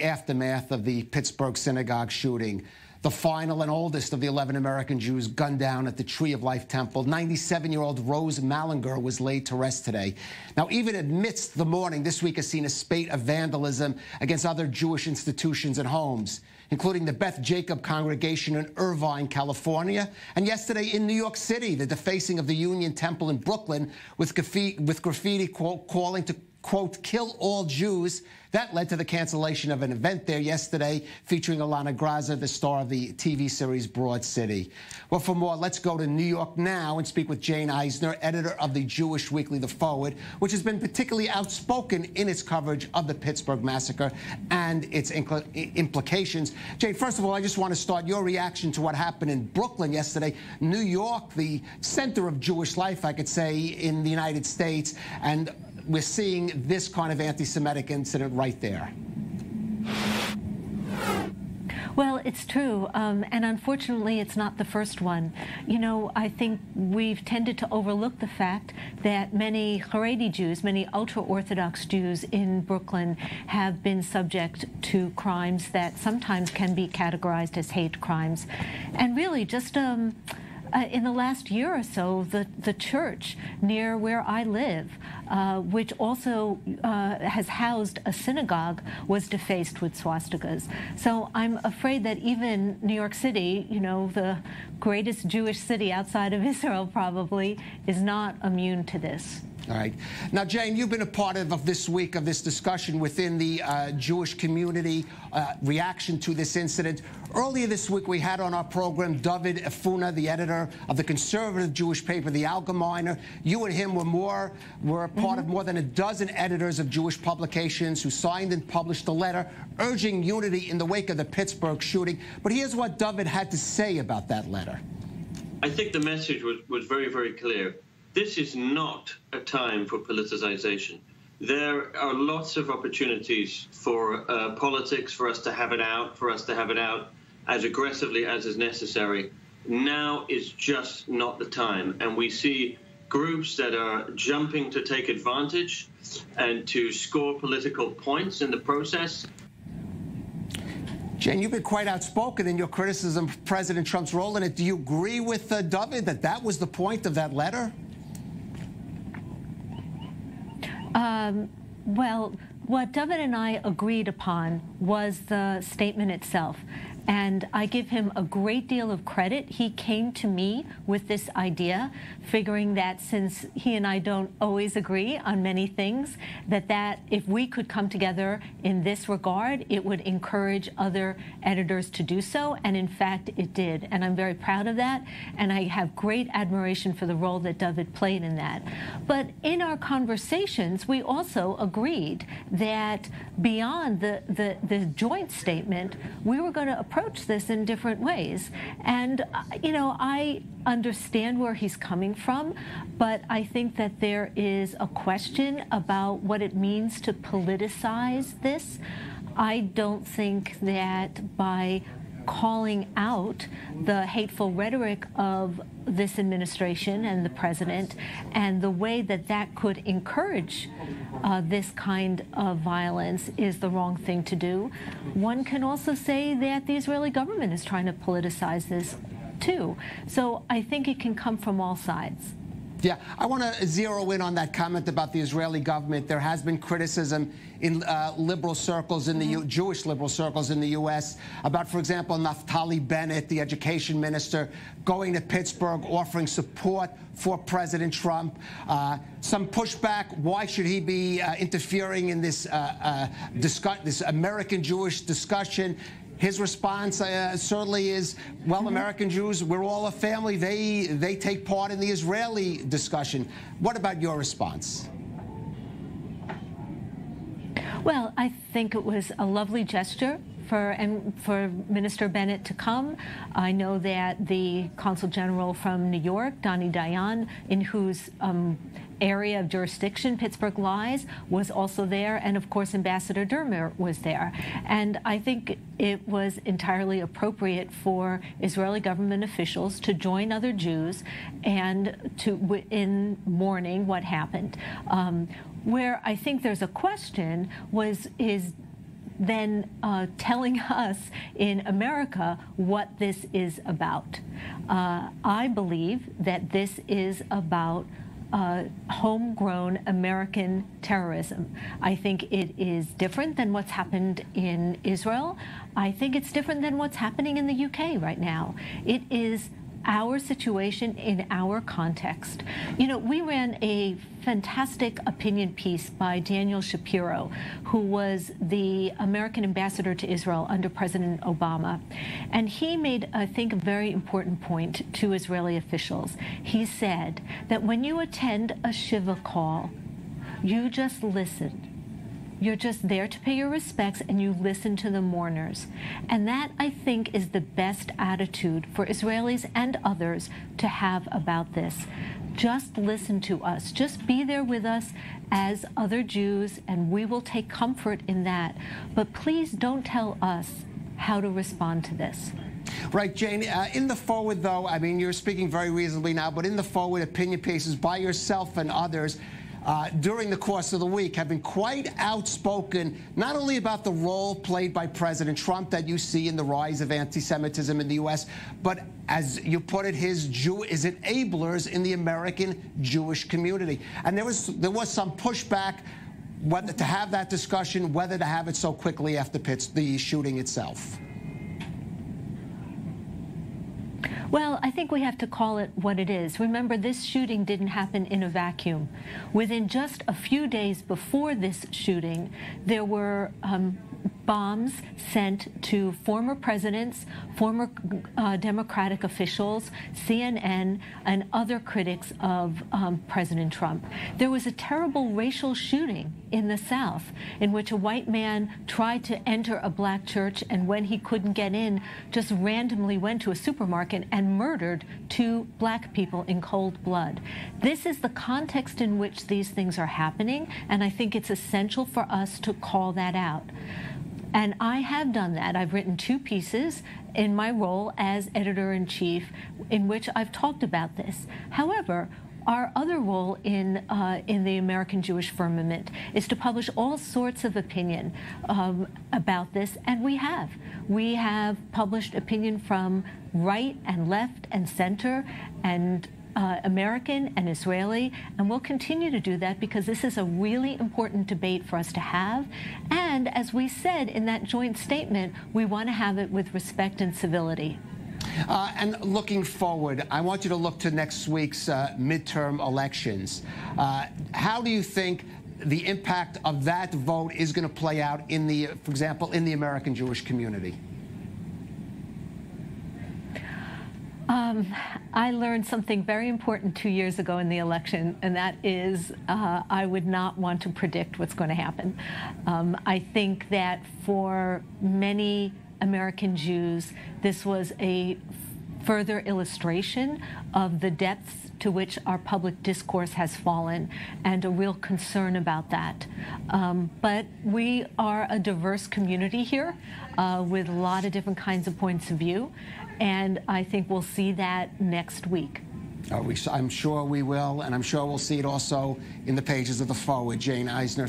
Aftermath of the Pittsburgh synagogue shooting, the final and oldest of the 11 American Jews gunned down at the Tree of Life Temple. 97-year-old Rose Mallinger was laid to rest today. Now, even amidst the mourning, this week has seen a spate of vandalism against other Jewish institutions and homes, including the Beth Jacob congregation in Irvine, California, and yesterday in New York City, the defacing of the Union Temple in Brooklyn with graffiti calling to, quote, kill all Jews. That led to the cancellation of an event there yesterday featuring Alana Graza, the star of the TV series Broad City. Well, for more, let's go to New York now and speak with Jane Eisner, editor of the Jewish weekly The Forward, which has been particularly outspoken in its coverage of the Pittsburgh massacre and its implications. Jane, first of all, I just want to start your reaction to what happened in Brooklyn yesterday. New York, the center of Jewish life, I could say, in the United States, and we're seeing this kind of anti-Semitic incident right there. Well, it's true, and unfortunately, it's not the first one. You know, I think we've tended to overlook the fact that many Haredi Jews, many ultra-Orthodox Jews in Brooklyn have been subject to crimes that sometimes can be categorized as hate crimes. And really, just in the last year or so, the church near where I live, which also has housed a synagogue, was defaced with swastikas. So I'm afraid that even New York City, you know, the greatest Jewish city outside of Israel probably, is not immune to this. All right. Now, Jane, you've been a part of this week of this discussion within the Jewish community reaction to this incident. Earlier this week, we had on our program David Efuna, the editor of the conservative Jewish paper, The Allgemeiner. You and him were part of more than a dozen editors of Jewish publications who signed and published a letter urging unity in the wake of the Pittsburgh shooting. But here's what David had to say about that letter. I think the message was very, very clear. This is not a time for politicization. There are lots of opportunities for politics, for us to have it out as aggressively as is necessary. Now is just not the time. And we see groups that are jumping to take advantage and to score political points in the process. Jane, you've been quite outspoken in your criticism of President Trump's role in it. Do you agree with David that that was the point of that letter? Well, what David and I agreed upon was the statement itself. And I give him a great deal of credit. He came to me with this idea, figuring that since he and I don't always agree on many things, that if we could come together in this regard, it would encourage other editors to do so. And in fact, it did. And I'm very proud of that. And I have great admiration for the role that David played in that. But in our conversations, we also agreed that beyond the joint statement, we were going to approach this in different ways. And, you know, I understand where he's coming from, but I think that there is a question about what it means to politicize this. I don't think that by calling out the hateful rhetoric of this administration and the president and the way that that could encourage this kind of violence is the wrong thing to do. One can also say that the Israeli government is trying to politicize this too. So I think it can come from all sides. Yeah, I want to zero in on that comment about the Israeli government. There has been criticism in liberal circles, in the Jewish liberal circles in the U.S. about, for example, Naftali Bennett, the education minister, going to Pittsburgh, offering support for President Trump. Some pushback. Why should he be interfering in this this American Jewish discussion? His response certainly is, well, American Jews, we're all a family. They take part in the Israeli discussion. What about your response? Well, I think it was a lovely gesture for Minister Bennett to come. I know that the Consul General from New York, Donny Dayan, in whose area of jurisdiction Pittsburgh lies, was also there, and of course Ambassador Dermer was there. And I think it was entirely appropriate for Israeli government officials to join other Jews and in mourning what happened. Where I think there's a question is than telling us in America what this is about. I believe that this is about homegrown American terrorism. I think it is different than what's happened in Israel. I think it's different than what's happening in the UK right now. It is our situation in our context. You know, we ran a fantastic opinion piece by Daniel Shapiro, who was the American ambassador to Israel under President Obama. And he made, I think, a very important point to Israeli officials. He said that when you attend a Shiva call, you just listen. You're just there to pay your respects, and you listen to the mourners. And that, I think, is the best attitude for Israelis and others to have about this. Just listen to us. Just be there with us as other Jews, and we will take comfort in that. But please don't tell us how to respond to this. Right, Jane, in the Forward, though, I mean, you're speaking very reasonably now, but in the Forward, opinion pieces by yourself and others during the course of the week have been quite outspoken, not only about the role played by President Trump that you see in the rise of anti-Semitism in the U.S., but, as you put it, his enablers in the American Jewish community. And there was some pushback whether to have that discussion, whether to have it so quickly after the shooting itself. Well, I think we have to call it what it is. Remember, this shooting didn't happen in a vacuum. Within just a few days before this shooting, there were bombs sent to former presidents, former Democratic officials, CNN, and other critics of President Trump. There was a terrible racial shooting in the South in which a white man tried to enter a black church, and when he couldn't get in, just randomly went to a supermarket and murdered 2 black people in cold blood. This is the context in which these things are happening, and I think it's essential for us to call that out. And I have done that. I've written 2 pieces in my role as editor-in-chief in which I've talked about this. However, our other role in the American Jewish firmament is to publish all sorts of opinion about this, and we have. We have published opinion from right and left and center and American and Israeli, and we'll continue to do that because this is a really important debate for us to have. And as we said in that joint statement, we want to have it with respect and civility. And looking forward, I want you to look to next week's midterm elections. How do you think the impact of that vote is going to play out in the, for example, in the American Jewish community? I learned something very important 2 years ago in the election, and that is I would not want to predict what's going to happen. I think that for many American Jews, this was a further illustration of the depths to which our public discourse has fallen, and a real concern about that. But we are a diverse community here with a lot of different kinds of points of view, and I think we'll see that next week. I'm sure we will, and I'm sure we'll see it also in the pages of the Forward. Jane Eisner,